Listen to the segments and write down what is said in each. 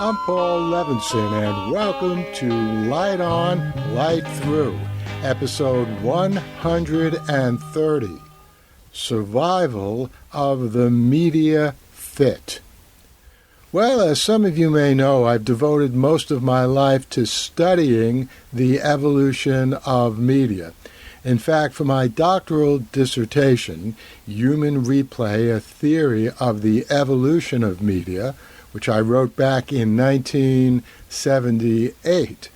I'm Paul Levinson, and welcome to Light On, Light Through, episode 130, Survival of the Media Fit. Well, as some of you may know, I've devoted most of my life to studying the evolution of media. In fact, for my doctoral dissertation, Human Replay, a Theory of the Evolution of Media, which I wrote back in 1978,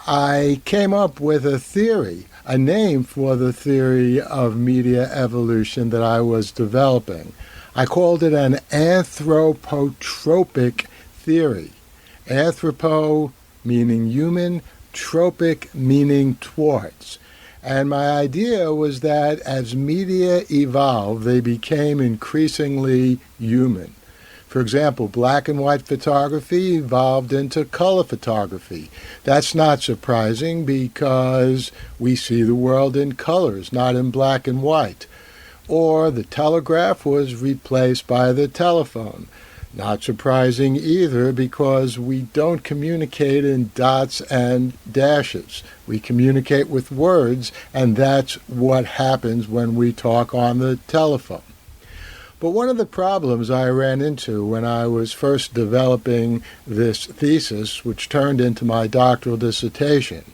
I came up with a theory, a name for the theory of media evolution that I was developing. I called it an anthropotropic theory. Anthropo meaning human, tropic meaning towards. And my idea was that as media evolved, they became increasingly human. For example, black and white photography evolved into color photography. That's not surprising because we see the world in colors, not in black and white. Or the telegraph was replaced by the telephone. Not surprising either because we don't communicate in dots and dashes. We communicate with words, and that's what happens when we talk on the telephone. But one of the problems I ran into when I was first developing this thesis, which turned into my doctoral dissertation,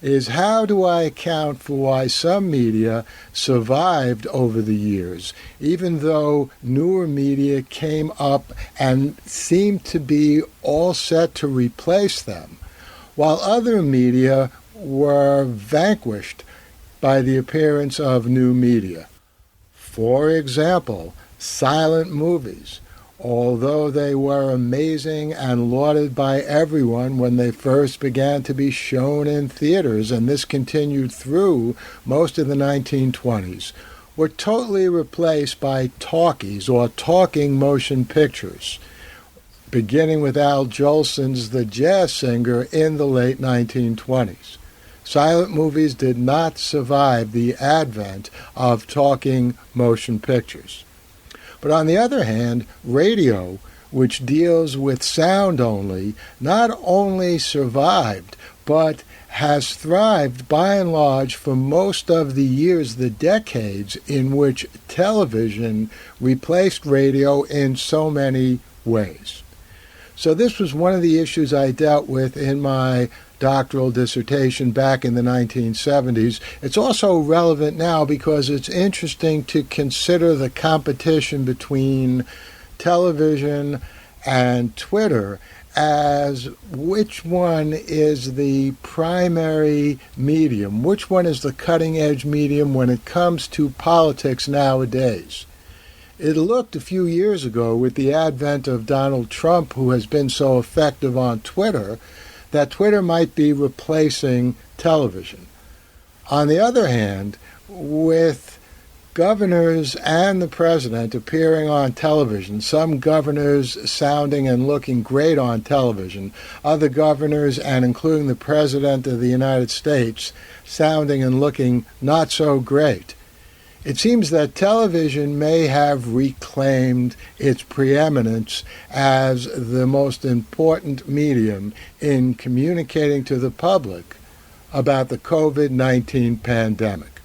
is how do I account for why some media survived over the years, even though newer media came up and seemed to be all set to replace them, while other media were vanquished by the appearance of new media. For example, silent movies, although they were amazing and lauded by everyone when they first began to be shown in theaters, and this continued through most of the 1920s, were totally replaced by talkies or talking motion pictures, beginning with Al Jolson's The Jazz Singer in the late 1920s. Silent movies did not survive the advent of talking motion pictures. But on the other hand, radio, which deals with sound only, not only survived, but has thrived by and large for most of the years, the decades in which television replaced radio in so many ways. So this was one of the issues I dealt with in my doctoral dissertation back in the 1970s. It's also relevant now because it's interesting to consider the competition between television and Twitter as which one is the primary medium, which one is the cutting-edge medium when it comes to politics nowadays. It looked a few years ago with the advent of Donald Trump, who has been so effective on Twitter, that Twitter might be replacing television. On the other hand, with governors and the president appearing on television, some governors sounding and looking great on television, other governors, and including the President of the United States, sounding and looking not so great, it seems that television may have reclaimed its preeminence as the most important medium in communicating to the public about the COVID-19 pandemic.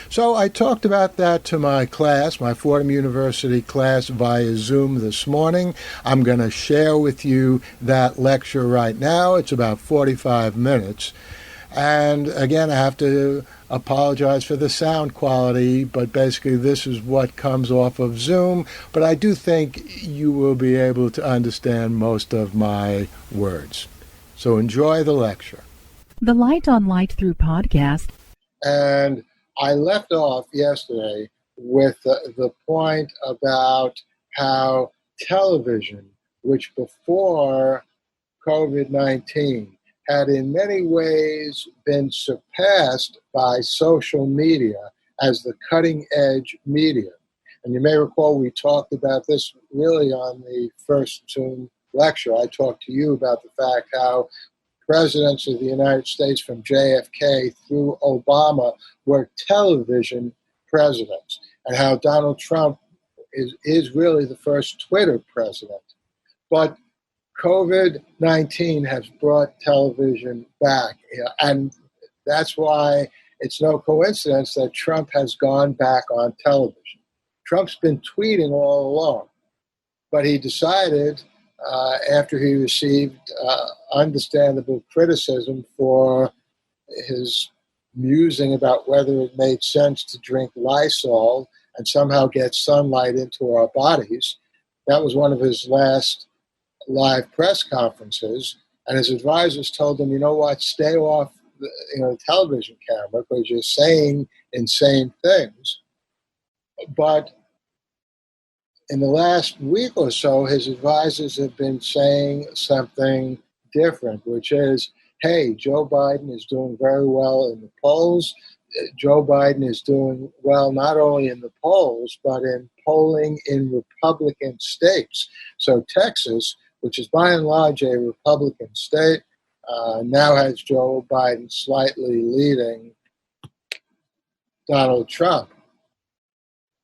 So I talked about that to my class, my Fordham University class, via Zoom this morning. I'm going to share with you that lecture right now. It's about 45 minutes. And again, I have to apologize for the sound quality, but basically this is what comes off of Zoom. But I do think you will be able to understand most of my words. So enjoy the lecture. The Light on Light Through podcast. And I left off yesterday with the point about how television, which before COVID-19 had in many ways been surpassed by social media as the cutting-edge medium. And you may recall we talked about this really on the first Zoom lecture. I talked to you about the fact how presidents of the United States from JFK through Obama were television presidents, and how Donald Trump is really the first Twitter president. But COVID-19 has brought television back, and that's why it's no coincidence that Trump has gone back on television. Trump's been tweeting all along, but he decided after he received understandable criticism for his musing about whether it made sense to drink Lysol and somehow get sunlight into our bodies. That was one of his last live press conferences, and his advisors told him, you know what, stay off the television camera because you're saying insane things. But in the last week or so, his advisors have been saying something different, which is, hey, Joe Biden is doing very well in the polls. Joe Biden is doing well not only in the polls, but in polling in Republican states. So Texas, which is by and large a Republican state, now has Joe Biden slightly leading Donald Trump.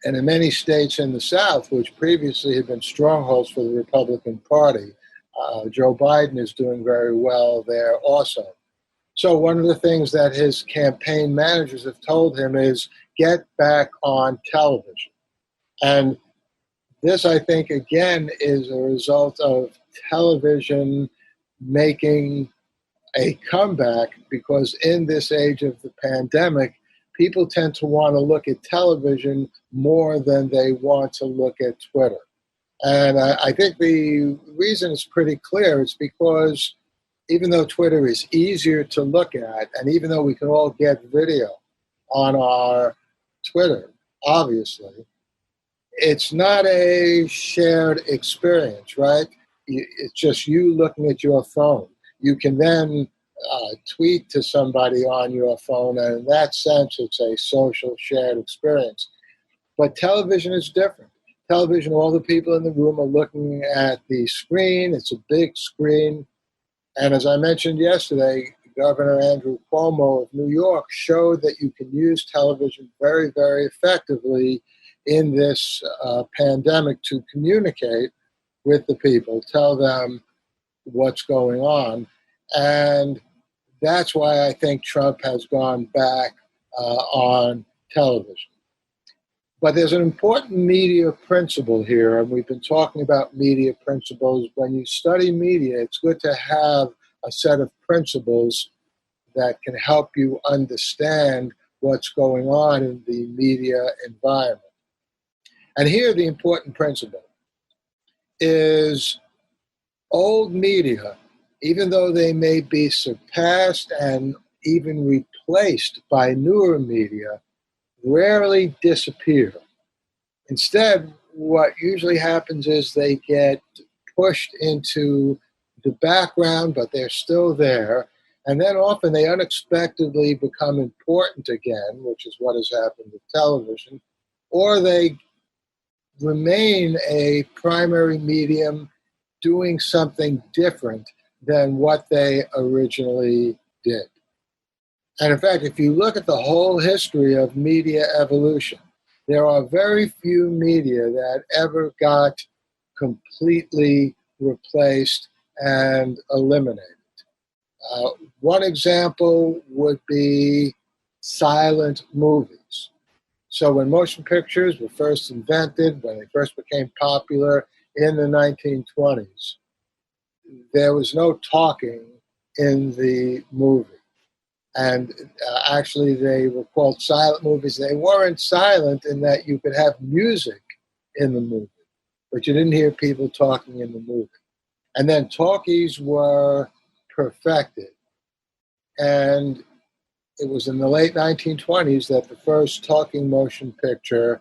And in many states in the South, which previously had been strongholds for the Republican Party, Joe Biden is doing very well there also. So one of the things that his campaign managers have told him is get back on television. And this, I think, again, is a result of television making a comeback, because in this age of the pandemic, people tend to want to look at television more than they want to look at Twitter. And I think the reason is pretty clear. It's because even though Twitter is easier to look at, and even though we can all get video on our Twitter, obviously, it's not a shared experience, right? It's just you looking at your phone. You can then tweet to somebody on your phone, and in that sense, it's a social shared experience. But television is different. Television, all the people in the room are looking at the screen. It's a big screen. And as I mentioned yesterday, Governor Andrew Cuomo of New York showed that you can use television very, very effectively in this pandemic to communicate with the people, tell them what's going on. And that's why I think Trump has gone back on television. But there's an important media principle here, and we've been talking about media principles. When you study media, it's good to have a set of principles that can help you understand what's going on in the media environment. And here the important principle is old media, even though they may be surpassed and even replaced by newer media, rarely disappear. Instead, what usually happens is they get pushed into the background, but they're still there. And then often they unexpectedly become important again, which is what has happened with television, or they remain a primary medium doing something different than what they originally did. And in fact, if you look at the whole history of media evolution, there are very few media that ever got completely replaced and eliminated. One example would be silent movies. So when motion pictures were first invented, when they first became popular in the 1920s, there was no talking in the movie. And actually, they were called silent movies. They weren't silent in that you could have music in the movie, but you didn't hear people talking in the movie. And then talkies were perfected. And it was in the late 1920s that the first talking motion picture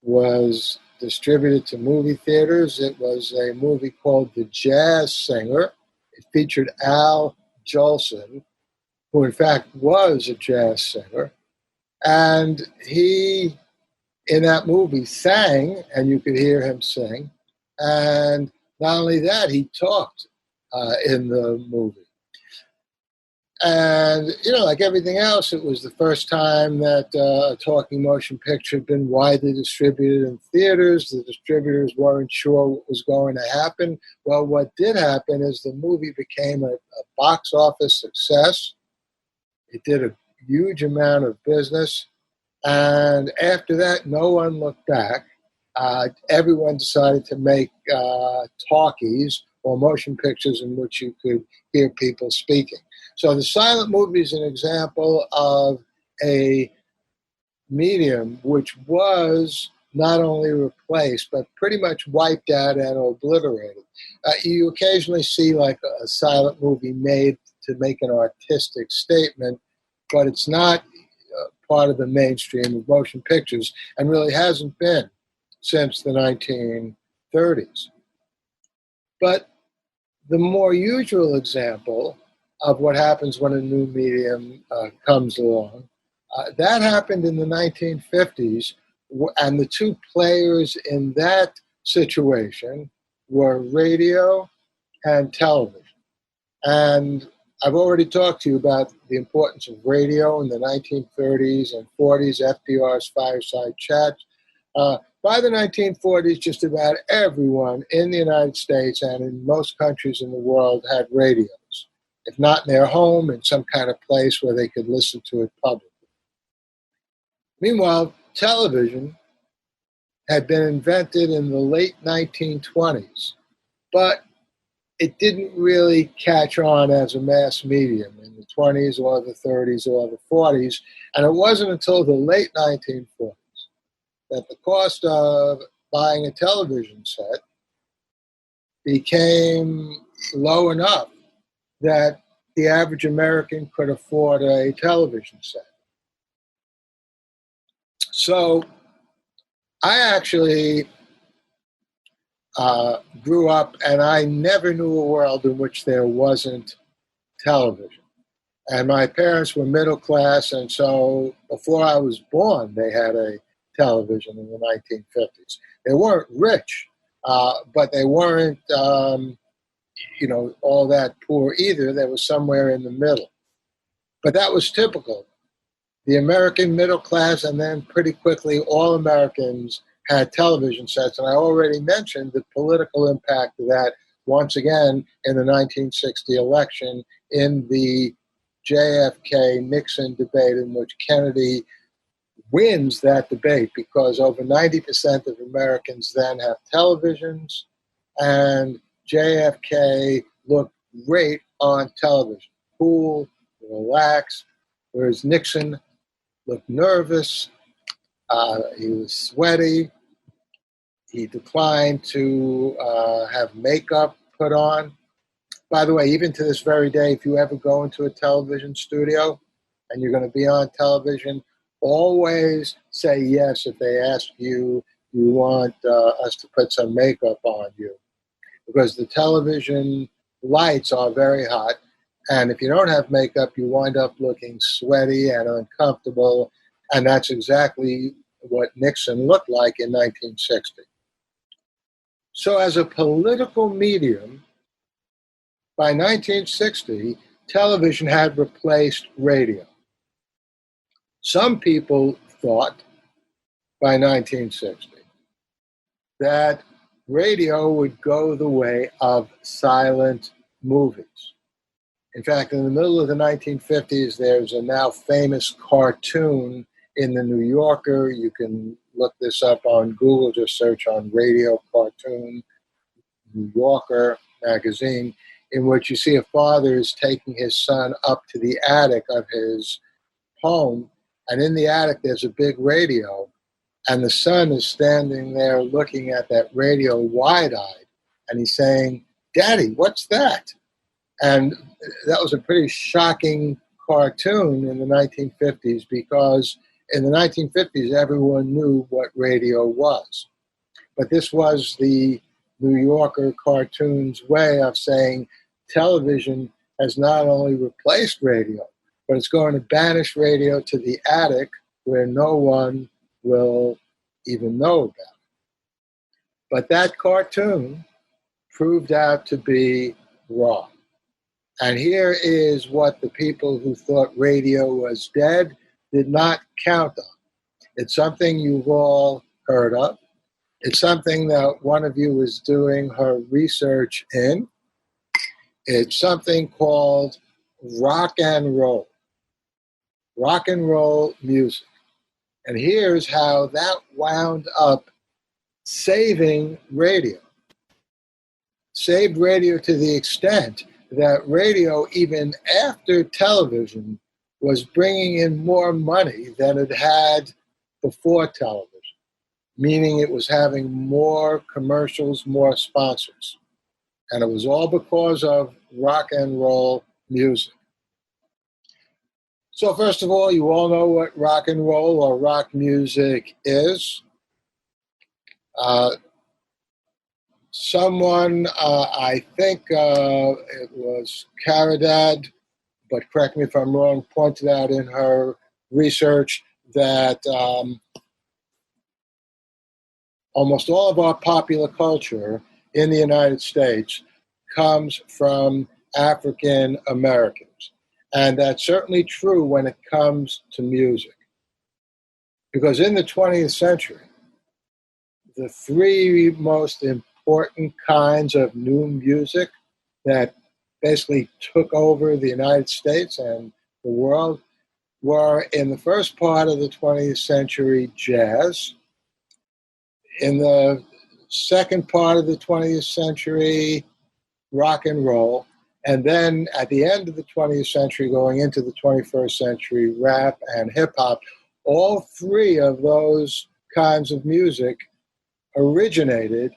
was distributed to movie theaters. It was a movie called The Jazz Singer. It featured Al Jolson, who in fact was a jazz singer. And he, in that movie, sang, and you could hear him sing. And not only that, he talked in the movie. And, like everything else, it was the first time that a talking motion picture had been widely distributed in theaters. The distributors weren't sure what was going to happen. Well, what did happen is the movie became a box office success. It did a huge amount of business. And after that, no one looked back. Everyone decided to make talkies or motion pictures in which you could hear people speaking. So the silent movie is an example of a medium which was not only replaced, but pretty much wiped out and obliterated. You occasionally see like a silent movie made to make an artistic statement, but it's not part of the mainstream of motion pictures and really hasn't been since the 1930s. But the more usual example of what happens when a new medium comes along, that happened in the 1950s, and the two players in that situation were radio and television. And I've already talked to you about the importance of radio in the 1930s and 40s, FDR's fireside chats. By the 1940s, just about everyone in the United States and in most countries in the world had radios, if not in their home, in some kind of place where they could listen to it publicly. Meanwhile, television had been invented in the late 1920s, but it didn't really catch on as a mass medium in the 20s or the 30s or the 40s, and it wasn't until the late 1940s that the cost of buying a television set became low enough that the average American could afford a television set. So I actually grew up, and I never knew a world in which there wasn't television. And my parents were middle class, and so before I was born, they had a television in the 1950s. They weren't rich, but they weren't, all that poor either. They were somewhere in the middle. But that was typical. The American middle class, and then pretty quickly all Americans had television sets. And I already mentioned the political impact of that once again in the 1960 election in the JFK-Nixon debate, in which Kennedy wins that debate because over 90% of Americans then have televisions, and JFK looked great on television, cool, relaxed, whereas Nixon looked nervous, he was sweaty, he declined to have makeup put on. By the way, even to this very day, if you ever go into a television studio and you're going to be on television, always say yes if they ask you want us to put some makeup on you, because the television lights are very hot, and if you don't have makeup, you wind up looking sweaty and uncomfortable, and that's exactly what Nixon looked like in 1960. So as a political medium, by 1960, television had replaced radio. Some people thought by 1960 that radio would go the way of silent movies. In fact, in the middle of the 1950s, there's a now famous cartoon in the New Yorker. You can look this up on Google, just search on radio cartoon, New Yorker magazine, in which you see a father is taking his son up to the attic of his home, and in the attic there's a big radio, and the son is standing there looking at that radio wide-eyed, and he's saying, "Daddy, what's that?" And that was a pretty shocking cartoon in the 1950s, because in the 1950s everyone knew what radio was. But this was the New Yorker cartoon's way of saying television has not only replaced radio, but it's going to banish radio to the attic where no one will even know about it. But that cartoon proved out to be wrong. And here is what the people who thought radio was dead did not count on. It's something you've all heard of. It's something that one of you is doing her research in. It's something called rock and roll music. And here's how that wound up saving radio. Saved radio to the extent that radio, even after television, was bringing in more money than it had before television, meaning it was having more commercials, more sponsors. And it was all because of rock and roll music. So first of all, you all know what rock and roll or rock music is. Someone, I think it was Caridad, but correct me if I'm wrong, pointed out in her research that almost all of our popular culture in the United States comes from African Americans. And that's certainly true when it comes to music. Because in the 20th century, the three most important kinds of new music that basically took over the United States and the world were, in the first part of the 20th century, jazz. In the second part of the 20th century, rock and roll. And then at the end of the 20th century, going into the 21st century, rap and hip hop. All three of those kinds of music originated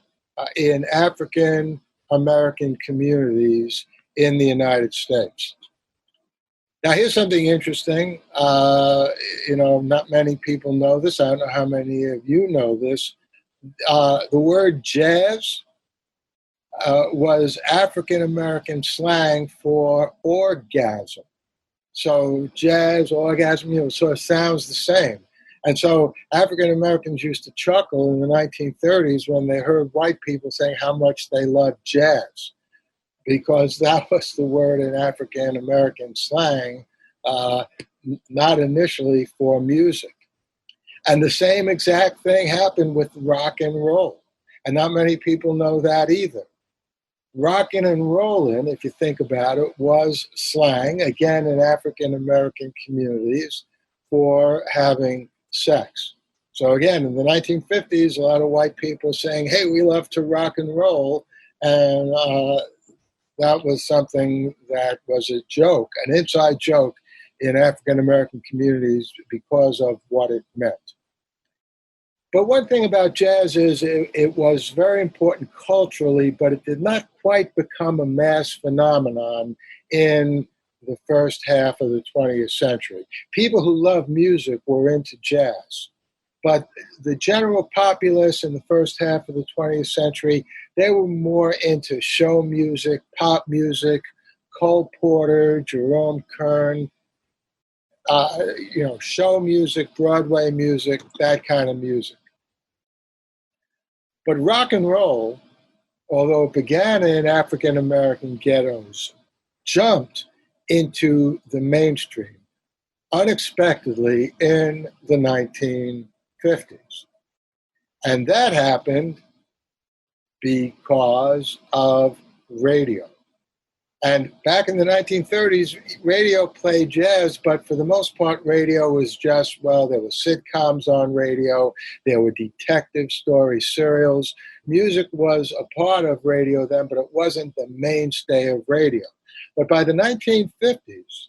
in African American communities in the United States. Now, here's something interesting. Not many people know this. I don't know how many of you know this. The word jazz was African American slang for orgasm. So jazz, orgasm, sort of sounds the same. And so African Americans used to chuckle in the 1930s when they heard white people saying how much they loved jazz, because that was the word in African American slang, not initially for music. And the same exact thing happened with rock and roll. And not many people know that either. Rockin' and rollin', if you think about it, was slang, again in African American communities, for having sex. So again, in the 1950s, a lot of white people saying, hey, we love to rock and roll. And that was something that was a joke, an inside joke in African American communities because of what it meant. But one thing about jazz is it was very important culturally, but it did not quite become a mass phenomenon in the first half of the 20th century. People who love music were into jazz. But the general populace in the first half of the 20th century, they were more into show music, pop music, Cole Porter, Jerome Kern, show music, Broadway music, that kind of music. But rock and roll, although it began in African American ghettos, jumped into the mainstream unexpectedly in the 1950s. And that happened because of radio. And back in the 1930s, radio played jazz, but for the most part, radio was just, there were sitcoms on radio, there were detective stories, serials. Music was a part of radio then, but it wasn't the mainstay of radio. But by the 1950s,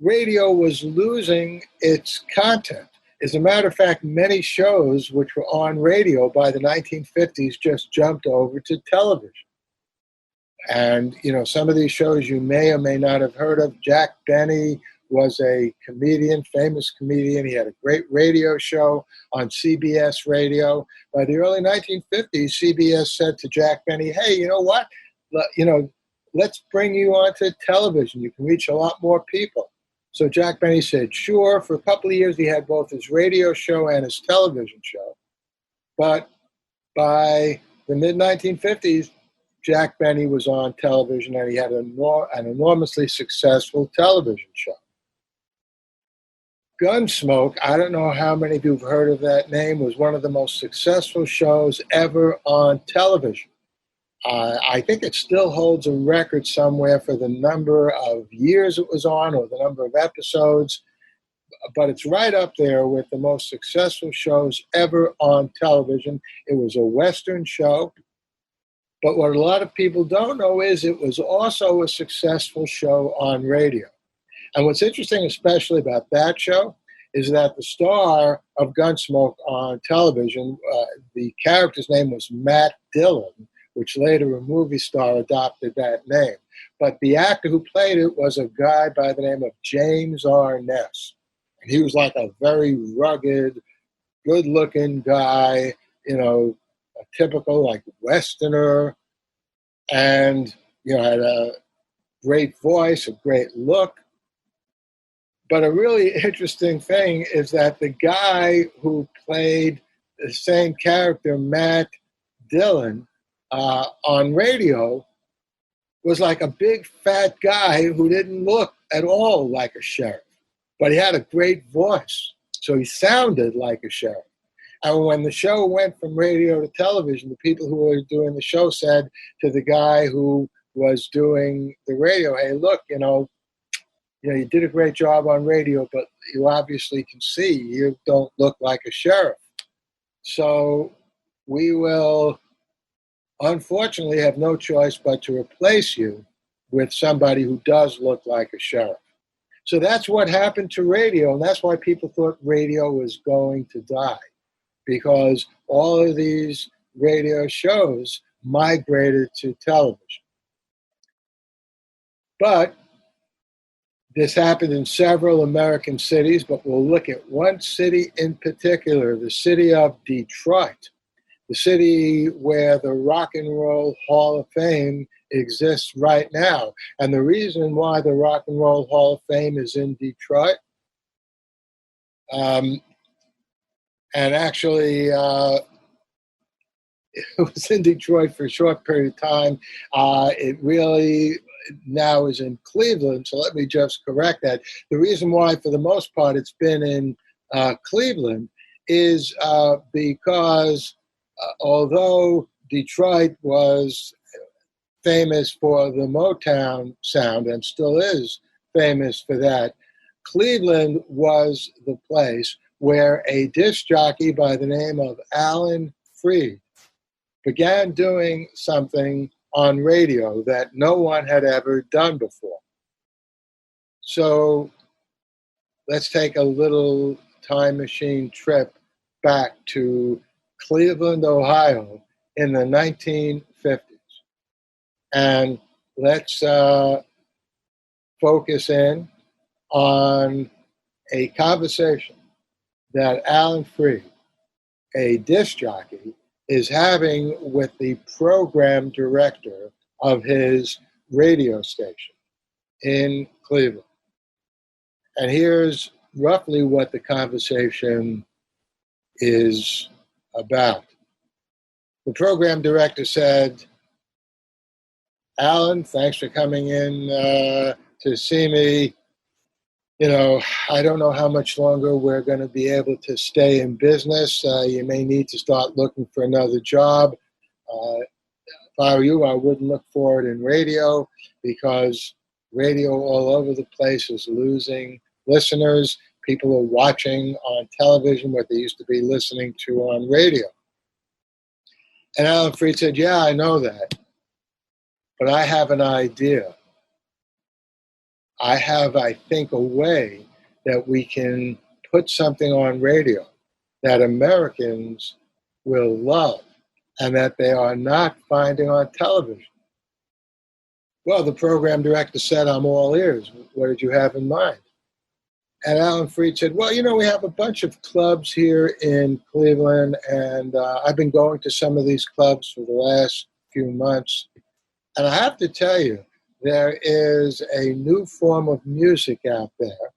radio was losing its content. As a matter of fact, many shows which were on radio by the 1950s just jumped over to television. And, some of these shows you may or may not have heard of. Jack Benny was a comedian, famous comedian. He had a great radio show on CBS radio. By the early 1950s, CBS said to Jack Benny, hey, you know what? Let's bring you onto television. You can reach a lot more people. So Jack Benny said, sure. For a couple of years, he had both his radio show and his television show. But by the mid-1950s, Jack Benny was on television, and he had an enormously successful television show. Gunsmoke, I don't know how many of you have heard of that name, was one of the most successful shows ever on television. I think it still holds a record somewhere for the number of years it was on or the number of episodes, but it's right up there with the most successful shows ever on television. It was a Western show, but what a lot of people don't know is it was also a successful show on radio. And what's interesting, especially about that show, is that the star of Gunsmoke on television, the character's name was Matt Dillon, which later a movie star adopted that name. But the actor who played it was a guy by the name of James R. Ness. And he was like a very rugged, good-looking guy, a typical like Westerner, and had a great voice, a great look. But a really interesting thing is that the guy who played the same character, Matt Dillon, on radio was like a big fat guy who didn't look at all like a sheriff, but he had a great voice, so he sounded like a sheriff. And when the show went from radio to television, the people who were doing the show said to the guy who was doing the radio, "Hey, look, you did a great job on radio, but you obviously can see you don't look like a sheriff. So we will, unfortunately, have no choice but to replace you with somebody who does look like a sheriff." So that's what happened to radio, and that's why people thought radio was going to die, because all of these radio shows migrated to television. But this happened in several American cities, but we'll look at one city in particular, the city of Detroit, the city where the Rock and Roll Hall of Fame exists right now. And the reason why the Rock and Roll Hall of Fame is in Detroit, and actually it was in Detroit for a short period of time. It really now is in Cleveland, so let me just correct that. The reason why, for the most part, it's been in Cleveland is because although Detroit was famous for the Motown sound and still is famous for that, Cleveland was the place where a disc jockey by the name of Alan Freed began doing something on radio that no one had ever done before. So let's take a little time machine trip back to Cleveland, Ohio in the 1950s. And let's focus in on a conversation that Alan Freed, a disc jockey, is having with the program director of his radio station in Cleveland. And here's roughly what the conversation is about. The program director said, "Alan, thanks for coming in to see me. I don't know how much longer we're going to be able to stay in business. You may need to start looking for another job. If I were you, I wouldn't look for it in radio, because radio all over the place is losing listeners. People are watching on television what they used to be listening to on radio." And Alan Freed said, "Yeah, I know that, but I have an idea. I have, I think, a way that we can put something on radio that Americans will love and that they are not finding on television." Well, the program director said, "I'm all ears. What did you have in mind?" And Alan Freed said, "Well, we have a bunch of clubs here in Cleveland, and I've been going to some of these clubs for the last few months. And I have to tell you, there is a new form of music out there.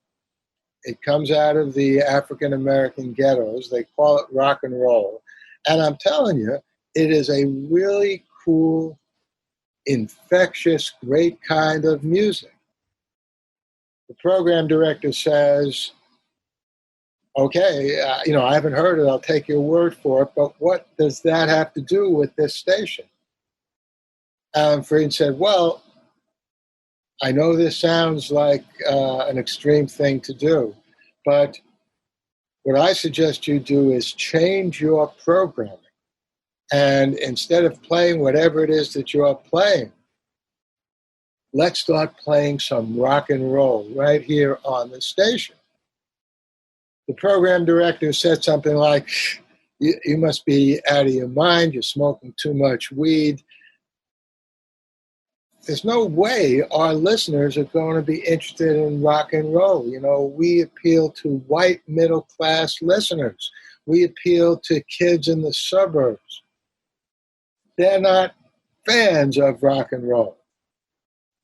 It comes out of the African-American ghettos. They call it rock and roll. And I'm telling you, it is a really cool infectious, great kind of music. The program director says, okay, I haven't heard it, I'll take your word for it, but what does that have to do with this station? Alan Freed said, well, I know this sounds like an extreme thing to do, but what I suggest you do is change your programming. And instead of playing whatever it is that you're playing, let's start playing some rock and roll right here on the station. The program director said something like, you must be out of your mind, you're smoking too much weed. There's no way our listeners are going to be interested in rock and roll. We appeal to white middle-class listeners. We appeal to kids in the suburbs. They're not fans of rock and roll.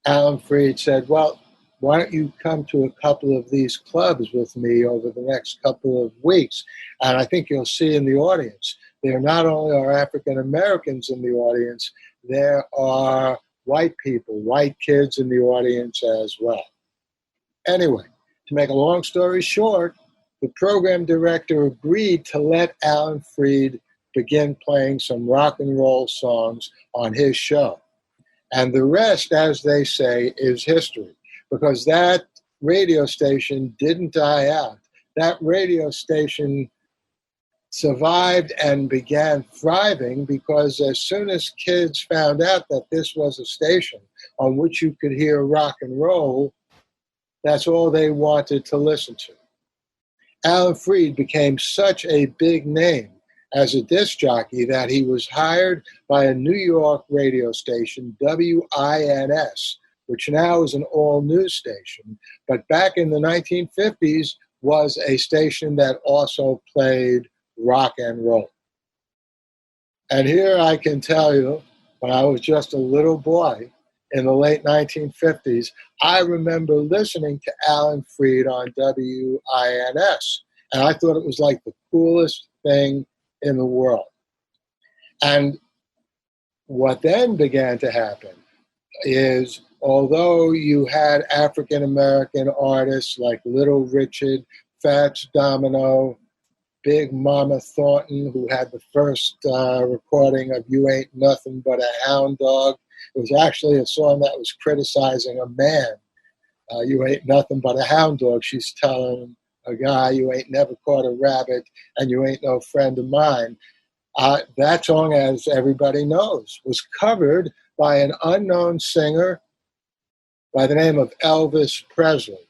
Alan Freed said, well, why don't you come to a couple of these clubs with me over the next couple of weeks? And I think you'll see in the audience, there not only are African Americans in the audience, there are white people, white kids in the audience as well. Anyway, to make a long story short, the program director agreed to let Alan Freed begin playing some rock and roll songs on his show. And the rest, as they say, is history, because that radio station didn't die out. That radio station survived and began thriving because as soon as kids found out that this was a station on which you could hear rock and roll, that's all they wanted to listen to. Alan Freed became such a big name as a disc jockey that he was hired by a New York radio station, WINS, which now is an all-news station, but back in the 1950s was a station that also played rock and roll. And here I can tell you, when I was just a little boy in the late 1950s, I remember listening to Alan Freed on WINS, and I thought it was like the coolest thing in the world. And what then began to happen is, although you had African-American artists like Little Richard, Fats Domino, Big Mama Thornton, who had the first recording of You Ain't Nothing But a Hound Dog. It was actually a song that was criticizing a man. You ain't nothing but a hound dog. She's telling a guy, you ain't never caught a rabbit, and you ain't no friend of mine. That song, as everybody knows, was covered by an unknown singer by the name of Elvis Presley.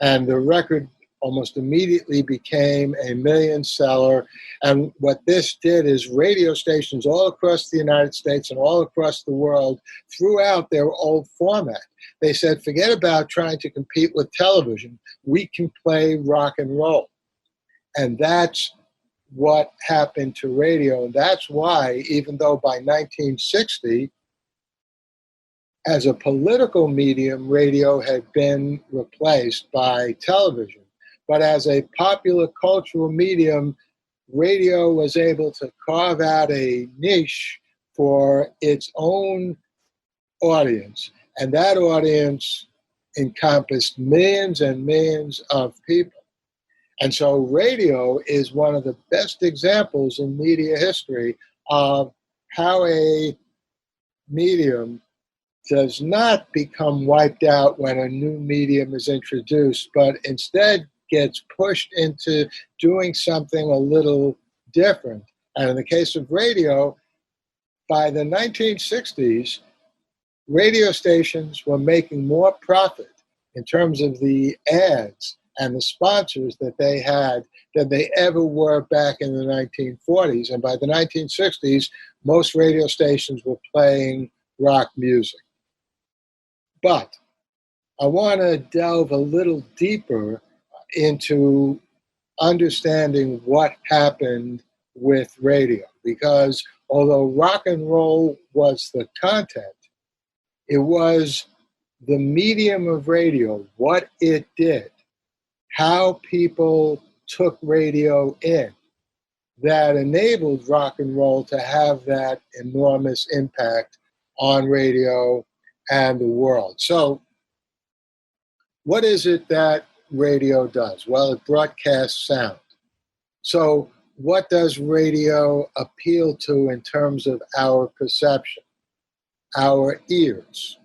And the record almost immediately became a million seller. And what this did is radio stations all across the United States and all across the world threw out their old format. They said, forget about trying to compete with television. We can play rock and roll. And that's what happened to radio. And that's why, even though by 1960, as a political medium, radio had been replaced by television. But as a popular cultural medium, radio was able to carve out a niche for its own audience. And that audience encompassed millions and millions of people. And so radio is one of the best examples in media history of how a medium does not become wiped out when a new medium is introduced, but instead gets pushed into doing something a little different. And in the case of radio, by the 1960s, radio stations were making more profit in terms of the ads and the sponsors that they had than they ever were back in the 1940s. And by the 1960s, most radio stations were playing rock music. But I want to delve a little deeper into understanding what happened with radio, because although rock and roll was the content, it was the medium of radio, what it did, how people took radio in, that enabled rock and roll to have that enormous impact on radio and the world. So what is it that radio does? Well, it broadcasts sound. So what does radio appeal to in terms of our perception? Our ears.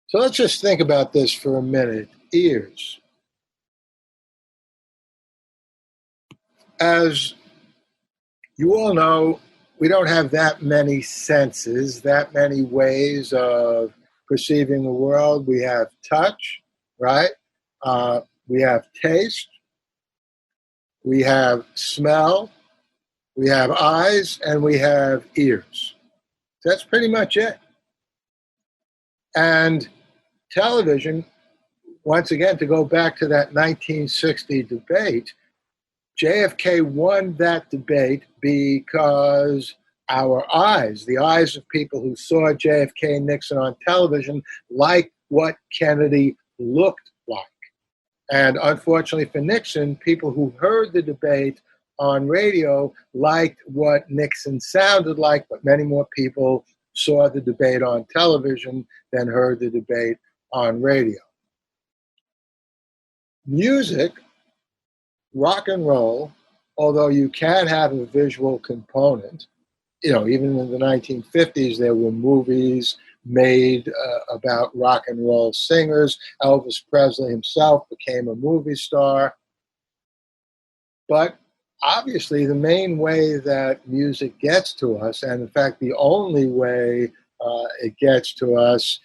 So let's just think about this for a minute. Ears. As you all know, we don't have that many senses, that many ways of perceiving the world. We have touch, right? We have taste. We have smell. We have eyes, and we have ears. That's pretty much it. And television, once again, to go back to that 1960 debate, JFK won that debate because our eyes, the eyes of people who saw JFK and Nixon on television, liked what Kennedy looked like. And unfortunately for Nixon, people who heard the debate on radio liked what Nixon sounded like, but many more people saw the debate on television than heard the debate on radio. Music, rock and roll, although you can have a visual component, even in the 1950s, there were movies made about rock and roll singers. Elvis Presley himself became a movie star. But obviously, the main way that music gets to us, and in fact, the only way it gets to us,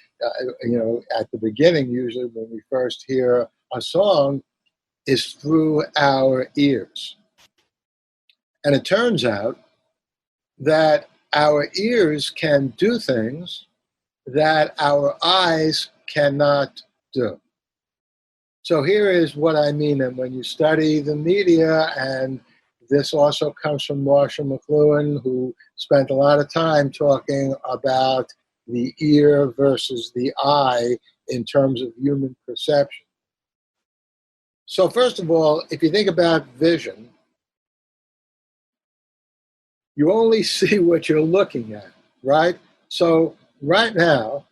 at the beginning, usually when we first hear a song, is through our ears. And it turns out that our ears can do things that our eyes cannot do. So here is what I mean. And when you study the media, and this also comes from Marshall McLuhan, who spent a lot of time talking about the ear versus the eye in terms of human perception. So first of all, if you think about vision, you only see what you're looking at, right? So right now,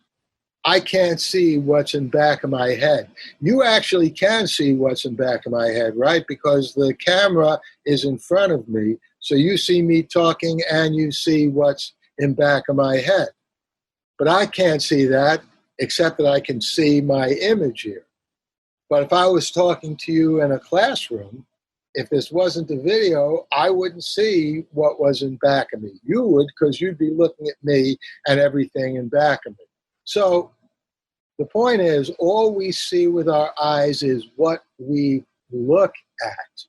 I can't see what's in back of my head. You actually can see what's in back of my head, right? Because the camera is in front of me. So you see me talking and you see what's in back of my head. But I can't see that except that I can see my image here. But if I was talking to you in a classroom, if this wasn't a video, I wouldn't see what was in back of me. You would, because you'd be looking at me and everything in back of me. So the point is, all we see with our eyes is what we look at.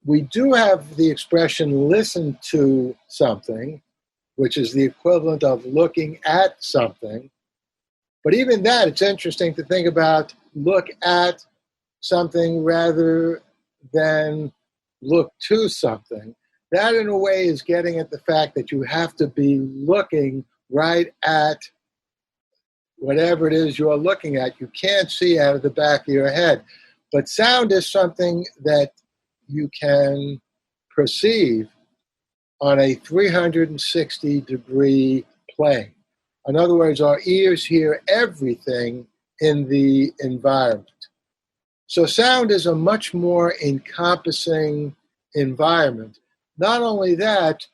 We do have the expression listen to something, which is the equivalent of looking at something. But even that, it's interesting to think about look at something rather than look to something. That, in a way, is getting at the fact that you have to be looking right at whatever it is you're looking at. You can't see out of the back of your head. But sound is something that you can perceive on a 360-degree plane. In other words, our ears hear everything in the environment. So sound is a much more encompassing environment. Not only that,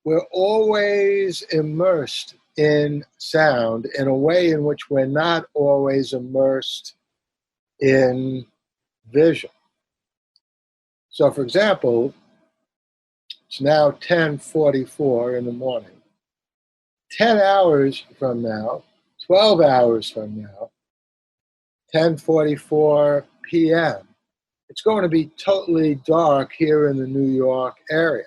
we're always immersed in sound in a way in which we're not always immersed in vision. So, for example, it's now 10:44 in the morning. 10 hours from now, 12 hours from now, 10:44 p.m., it's going to be totally dark here in the New York area.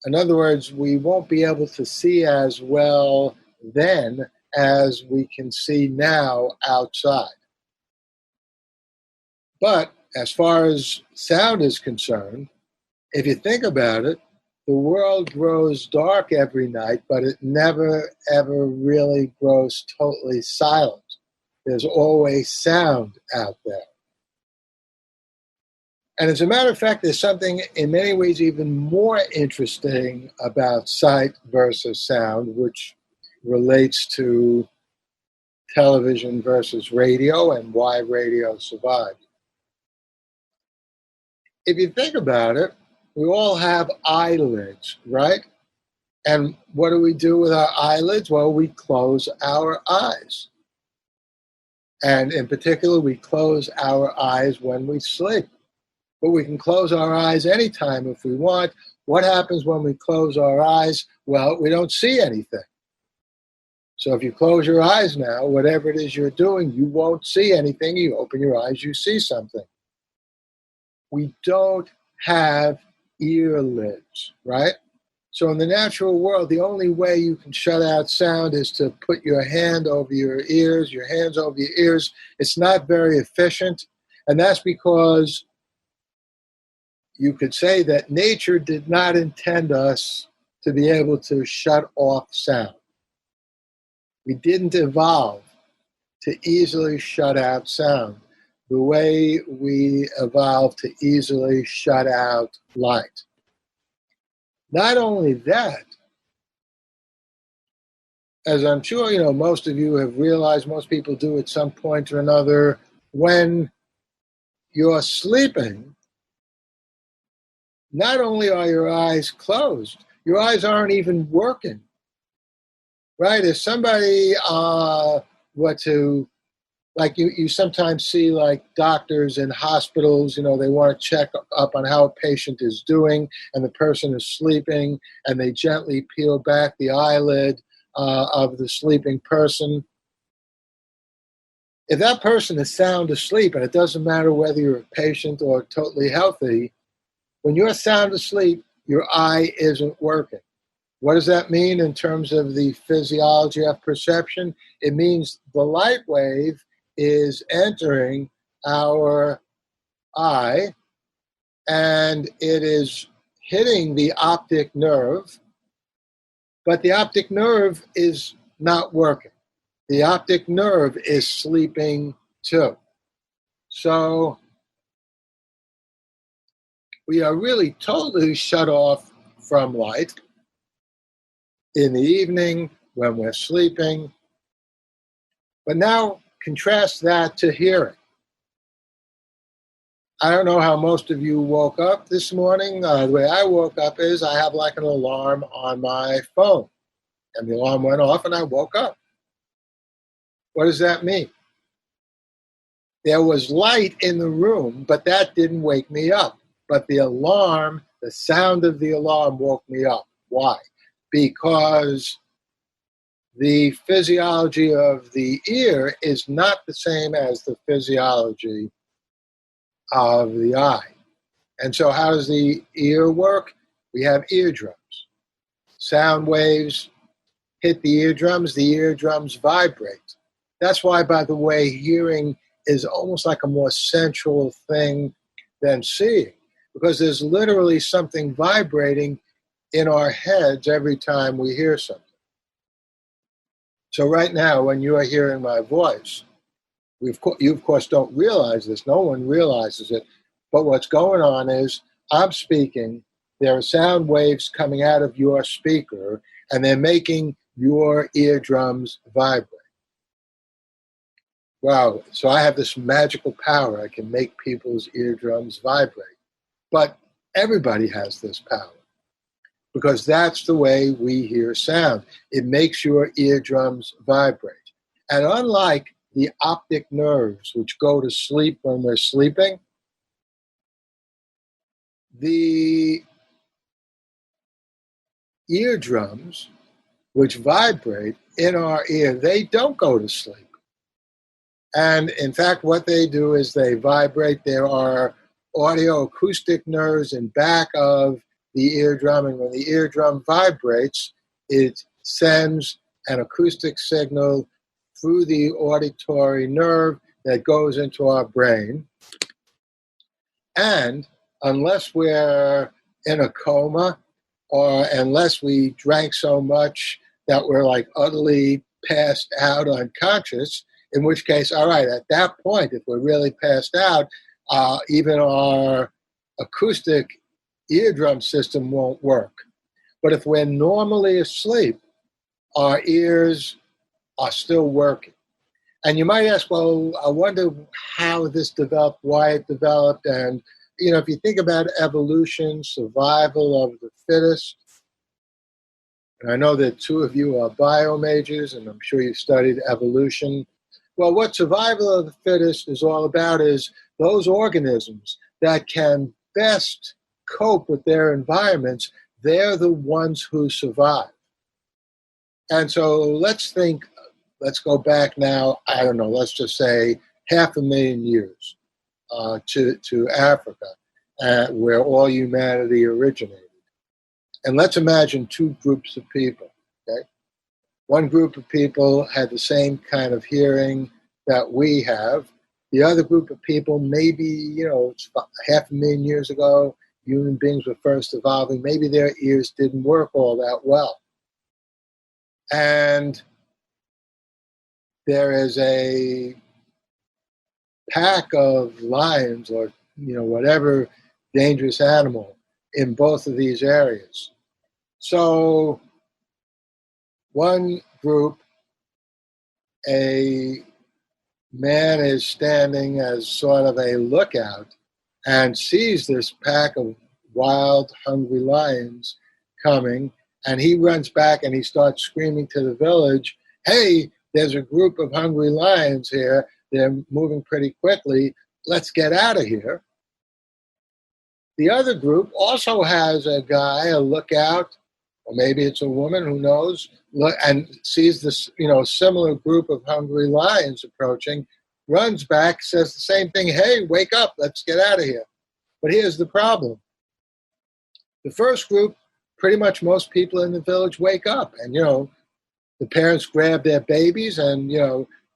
In other words, we won't be able to see as well then as we can see now outside. But as far as sound is concerned, if you think about it, the world grows dark every night, but it never, ever really grows totally silent. There's always sound out there. And as a matter of fact, there's something in many ways even more interesting about sight versus sound, which relates to television versus radio and why radio survived. If you think about it, we all have eyelids, right? And what do we do with our eyelids? Well, we close our eyes. And in particular, we close our eyes when we sleep. But we can close our eyes anytime if we want. What happens when we close our eyes? Well, we don't see anything. So if you close your eyes now, whatever it is you're doing, you won't see anything. You open your eyes, you see something. We don't have earlids, right? So in the natural world, the only way you can shut out sound is to put your hand over your ears, your hands over your ears. It's not very efficient. And that's because you could say that nature did not intend us to be able to shut off sound. We didn't evolve to easily shut out sound the way we evolved to easily shut out light. Not only that, as I'm sure most of you have realized, most people do at some point or another, when you're sleeping, not only are your eyes closed, your eyes aren't even working, right? If somebody you sometimes see like doctors in hospitals, they want to check up on how a patient is doing, and the person is sleeping, and they gently peel back the eyelid of the sleeping person. If that person is sound asleep, and it doesn't matter whether you're a patient or totally healthy, when you're sound asleep, your eye isn't working. What does that mean in terms of the physiology of perception? It means the light wave is entering our eye, and it is hitting the optic nerve, but the optic nerve is not working. The optic nerve is sleeping too. So we are really totally shut off from light in the evening when we're sleeping. But now contrast that to hearing. I don't know how most of you woke up this morning. The way I woke up is I have like an alarm on my phone. And the alarm went off and I woke up. What does that mean? There was light in the room, but that didn't wake me up. But the alarm, the sound of the alarm woke me up. Why? Because the physiology of the ear is not the same as the physiology of the eye. And so how does the ear work? We have eardrums. Sound waves hit the eardrums vibrate. That's why, by the way, hearing is almost like a more sensual thing than seeing, because there's literally something vibrating in our heads every time we hear something. So right now, when you are hearing my voice, you of course don't realize this. No one realizes it. But what's going on is I'm speaking. There are sound waves coming out of your speaker, and they're making your eardrums vibrate. Wow. So I have this magical power. I can make people's eardrums vibrate. But everybody has this power, because that's the way we hear sound. It makes your eardrums vibrate. And unlike the optic nerves, which go to sleep when we're sleeping, the eardrums, which vibrate in our ear, they don't go to sleep. And in fact, what they do is they vibrate. There are audio acoustic nerves in back of the eardrum, and when the eardrum vibrates, it sends an acoustic signal through the auditory nerve that goes into our brain. And unless we're in a coma, or unless we drank so much that we're like utterly passed out unconscious, in which case, all right, at that point, if we're really passed out, even our acoustic eardrum system won't work. But if we're normally asleep, our ears are still working. And you might ask, well, I wonder how this developed, why it developed. And, if you think about evolution, survival of the fittest, and I know that two of you are bio majors, and I'm sure you've studied evolution. Well, what survival of the fittest is all about is those organisms that can best cope with their environments. They're the ones who survive. And so let's go back now, I don't know, let's just say 500,000 years to Africa, where all humanity originated. And let's imagine two groups of people, okay? One group of people had the same kind of hearing that we have. The other group of people, maybe, it's 500,000 years ago, human beings were first evolving. Maybe their ears didn't work all that well. And there is a pack of lions or, whatever dangerous animal in both of these areas. So one group, a man is standing as sort of a lookout and sees this pack of wild, hungry lions coming, and he runs back and he starts screaming to the village, hey, there's a group of hungry lions here. They're moving pretty quickly. Let's get out of here. The other group also has a guy, a lookout, or maybe it's a woman, who knows, and sees this, similar group of hungry lions approaching, runs back, says the same thing, hey, wake up, let's get out of here. But here's the problem. The first group, pretty much most people in the village wake up, and, the parents grab their babies and,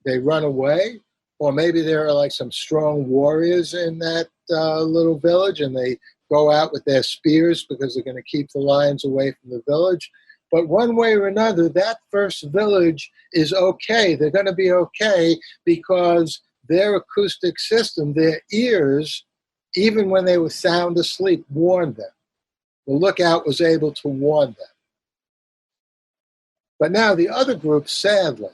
they run away. Or maybe there are like some strong warriors in that little village, and they go out with their spears because they're going to keep the lions away from the village. But one way or another, that first village is okay. They're going to be okay because their acoustic system, their ears, even when they were sound asleep, warned them. The lookout was able to warn them. But now the other group, sadly,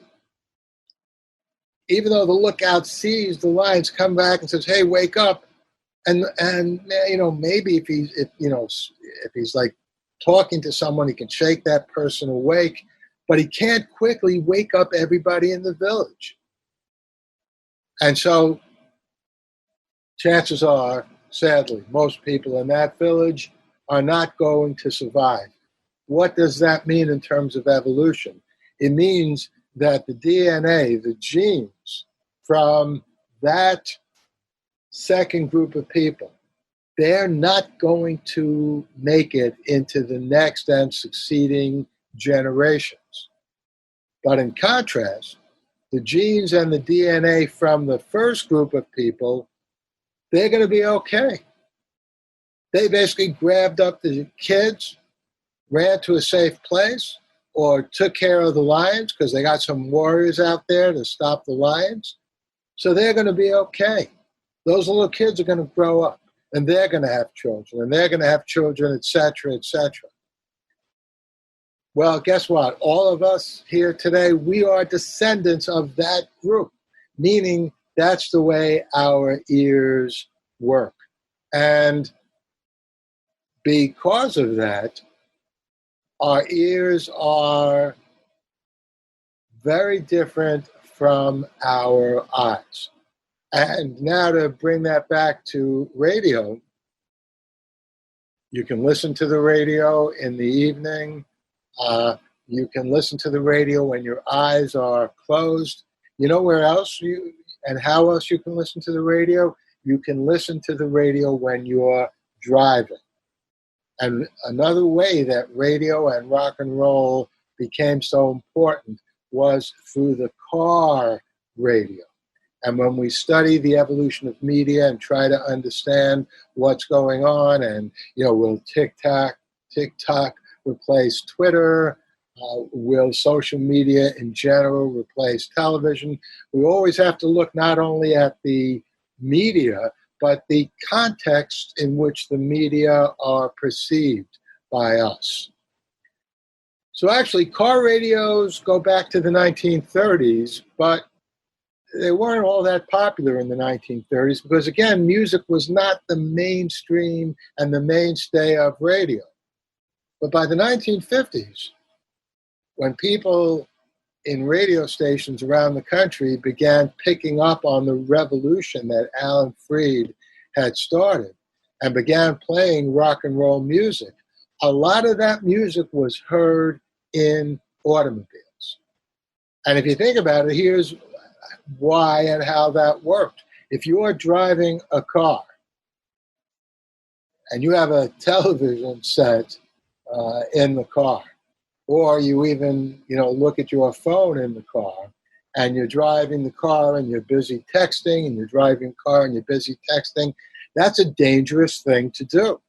even though the lookout sees the lions, come back and says, hey, wake up. And maybe if he's like talking to someone, he can shake that person awake, but he can't quickly wake up everybody in the village. And so chances are, sadly, most people in that village are not going to survive. What does that mean in terms of evolution? It means that the DNA, the genes from that second group of people, they're not going to make it into the next and succeeding generations. But in contrast, the genes and the DNA from the first group of people, they're going to be okay. They basically grabbed up the kids, ran to a safe place, or took care of the lions because they got some warriors out there to stop the lions. So they're going to be okay. Those little kids are going to grow up, and they're going to have children, and they're going to have children, et cetera, et cetera. Well, guess what? All of us here today, we are descendants of that group, meaning that's the way our ears work. And because of that, our ears are very different from our eyes. And now to bring that back to radio, you can listen to the radio in the evening. You can listen to the radio when your eyes are closed. You know where else and how else you can listen to the radio? You can listen to the radio when you're driving. And another way that radio and rock and roll became so important was through the car radio. And when we study the evolution of media and try to understand what's going on, and will TikTok replace Twitter? Will social media in general replace television? We always have to look not only at the media, but the context in which the media are perceived by us. So actually, car radios go back to the 1930s, but they weren't all that popular in the 1930s because, again, music was not the mainstream and the mainstay of radio. But by the 1950s, when people in radio stations around the country began picking up on the revolution that Alan Freed had started and began playing rock and roll music, a lot of that music was heard in automobiles. And if you think about it, here's why and how that worked. If you are driving a car and you have a television set in the car, or you even, look at your phone in the car, and you're driving the car and you're busy texting, and you're driving the car and you're busy texting, that's a dangerous thing to do.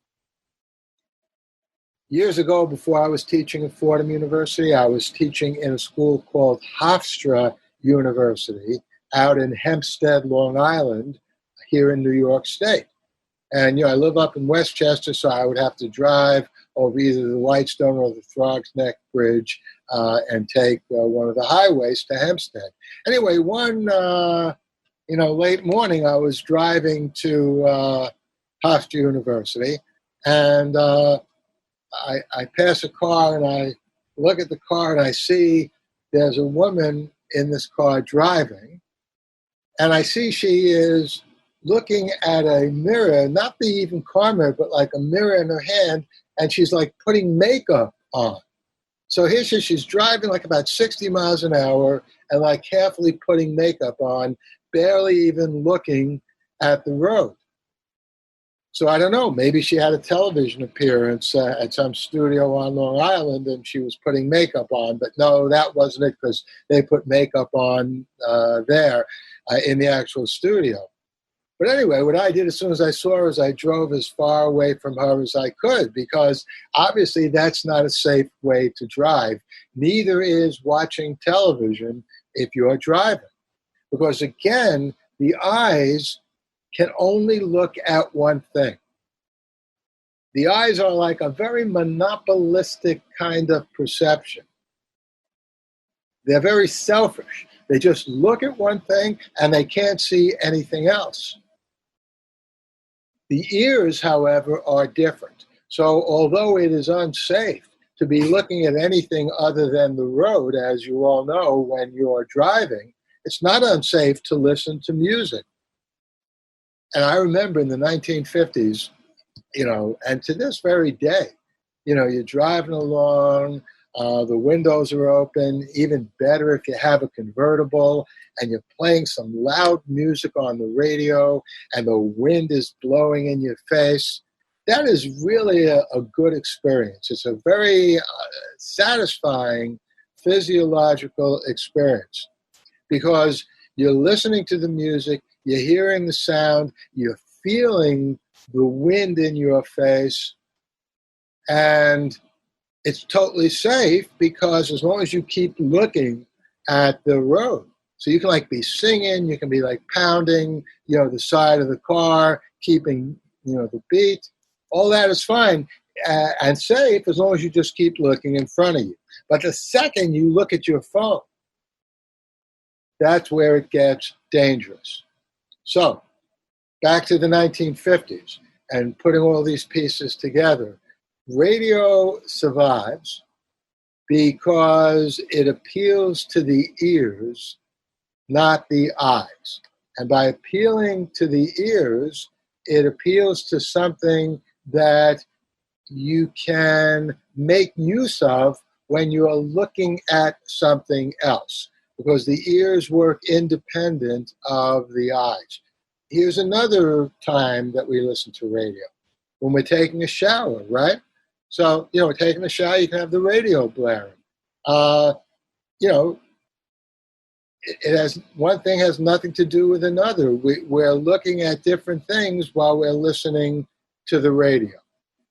Years ago, before I was teaching at Fordham University, I was teaching in a school called Hofstra University out in Hempstead, Long Island, here in New York State. And, I live up in Westchester, so I would have to drive over either the Whitestone or the Throgs Neck Bridge and take one of the highways to Hempstead. Anyway, one, late morning, I was driving to Hofstra University, and I pass a car, and I look at the car, and I see there's a woman in this car driving, and I see she is looking at a mirror, not the even car mirror, but like a mirror in her hand, and she's like putting makeup on. So here she's driving like about 60 miles an hour and like carefully putting makeup on, barely even looking at the road. So I don't know, maybe she had a television appearance at some studio on Long Island and she was putting makeup on, but no, that wasn't it because they put makeup on there in the actual studio. But anyway, what I did as soon as I saw her is I drove as far away from her as I could, because obviously that's not a safe way to drive. Neither is watching television if you're driving. Because again, the eyes can only look at one thing. The eyes are like a very monopolistic kind of perception. They're very selfish. They just look at one thing and they can't see anything else. The ears, however, are different. So although it is unsafe to be looking at anything other than the road, as you all know, when you're driving, it's not unsafe to listen to music. And I remember in the 1950s, and to this very day, you're driving along, the windows are open, even better if you have a convertible, and you're playing some loud music on the radio, and the wind is blowing in your face. That is really a good experience. It's a very satisfying physiological experience, because you're listening to the music, you're hearing the sound, you're feeling the wind in your face, and it's totally safe because as long as you keep looking at the road. So you can be singing, you can be pounding, the side of the car, keeping, the beat. All that is fine and safe as long as you just keep looking in front of you. But the second you look at your phone, that's where it gets dangerous. So back to the 1950s and putting all these pieces together. Radio survives because it appeals to the ears, not the eyes. And by appealing to the ears, it appeals to something that you can make use of when you are looking at something else, because the ears work independent of the eyes. Here's another time that we listen to radio. When we're taking a shower, right? So, we're taking a shower, you can have the radio blaring. It has, one thing has nothing to do with another. We're looking at different things while we're listening to the radio.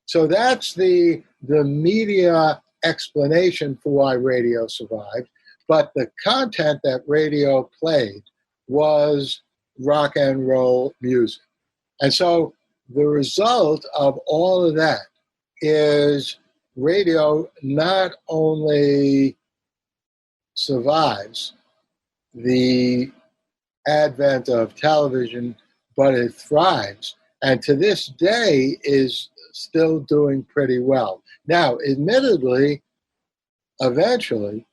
So that's the media explanation for why radio survived. But the content that radio played was rock and roll music. And so the result of all of that is radio not only survives the advent of television, but it thrives. And to this day is still doing pretty well. Now, admittedly, eventually,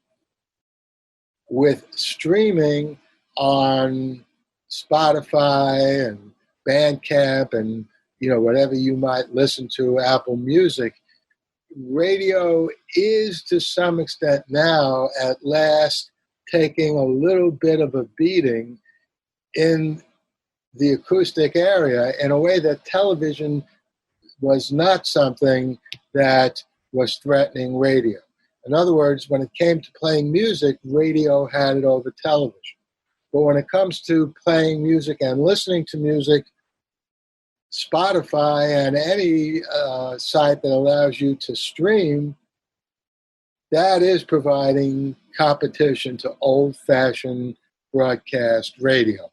with streaming on Spotify and Bandcamp and whatever you might listen to, Apple Music, radio is to some extent now at last taking a little bit of a beating in the acoustic area in a way that television was not something that was threatening radio. In other words, when it came to playing music, radio had it over television. But when it comes to playing music and listening to music, Spotify and any site that allows you to stream, that is providing competition to old-fashioned broadcast radio.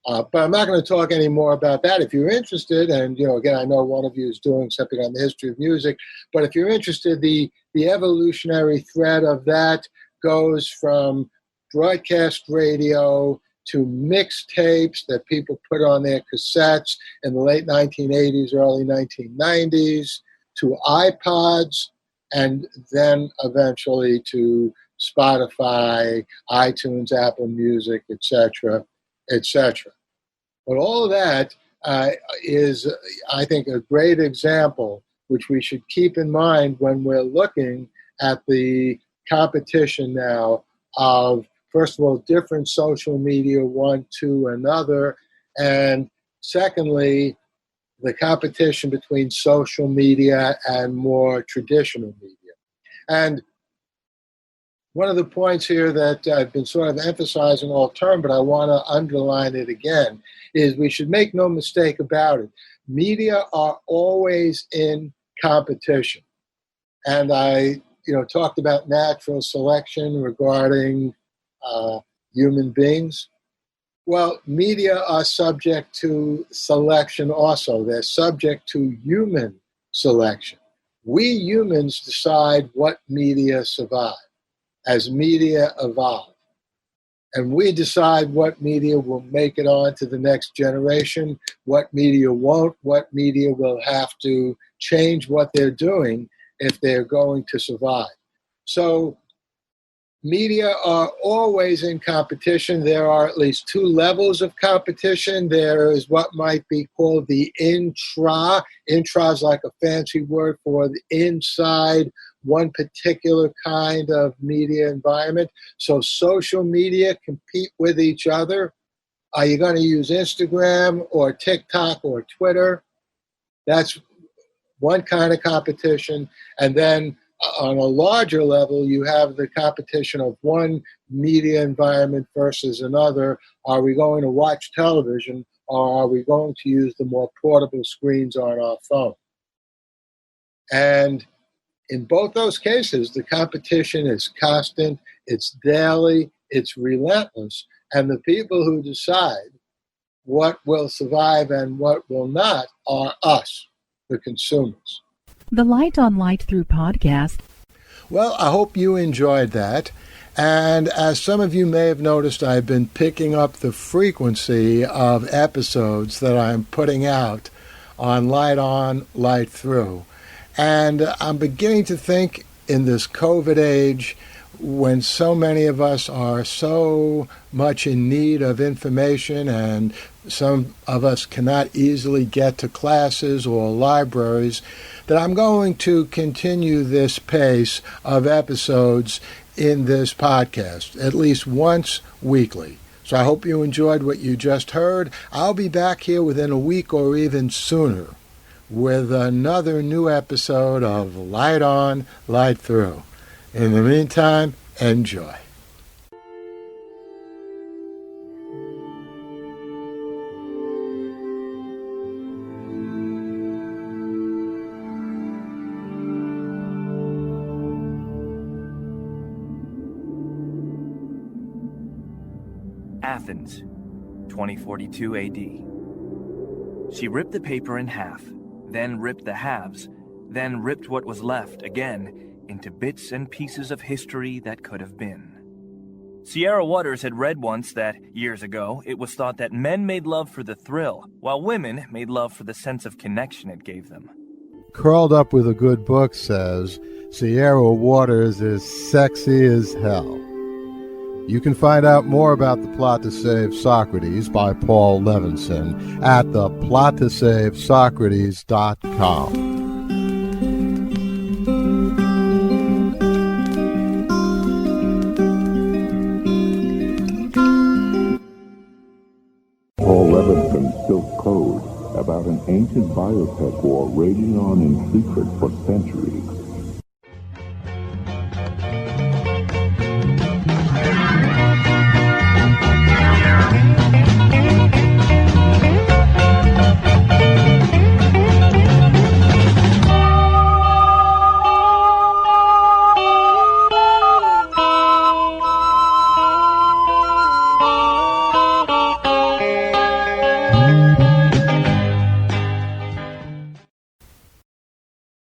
But I'm not going to talk any more about that. If you're interested, and again, I know one of you is doing something on the history of music, but if you're interested, the evolutionary thread of that goes from broadcast radio to mixtapes that people put on their cassettes in the late 1980s, early 1990s, to iPods, and then eventually to Spotify, iTunes, Apple Music, etc., etc. But all of that is, I think, a great example, which we should keep in mind when we're looking at the competition now of, first of all, different social media, one to another, and secondly, the competition between social media and more traditional media. And one of the points here that I've been sort of emphasizing all term, but I want to underline it again, is we should make no mistake about it. Media are always in competition. And I, talked about natural selection regarding human beings. Well, media are subject to selection also. They're subject to human selection. We humans decide what media survive as media evolve. And we decide what media will make it on to the next generation, what media won't, what media will have to change what they're doing if they're going to survive. So media are always in competition. There are at least two levels of competition. There is what might be called the intra. Intra is like a fancy word for the inside one particular kind of media environment. So social media compete with each other. Are you going to use Instagram or TikTok or Twitter? That's one kind of competition. And then on a larger level, you have the competition of one media environment versus another. Are we going to watch television, or are we going to use the more portable screens on our phone? And in both those cases, the competition is constant, it's daily, it's relentless, and the people who decide what will survive and what will not are us, the consumers. The Light on Light Through podcast. Well, I hope you enjoyed that. And as some of you may have noticed, I've been picking up the frequency of episodes that I'm putting out on, Light Through. And I'm beginning to think in this COVID age, when so many of us are so much in need of information and some of us cannot easily get to classes or libraries, that I'm going to continue this pace of episodes in this podcast, at least once weekly. So I hope you enjoyed what you just heard. I'll be back here within a week or even sooner with another new episode of Light On, Light Through. In the meantime, enjoy. Athens, 2042 AD. She ripped the paper in half, then ripped the halves, then ripped what was left again into bits and pieces of history that could have been. Sierra Waters had read once that, years ago, it was thought that men made love for the thrill, while women made love for the sense of connection it gave them. Curled Up with a Good Book says, Sierra Waters is sexy as hell. You can find out more about The Plot to Save Socrates by Paul Levinson at theplottosavesocrates.com. Paul Levinson Silk Code about an ancient biotech war raging on in secret for centuries.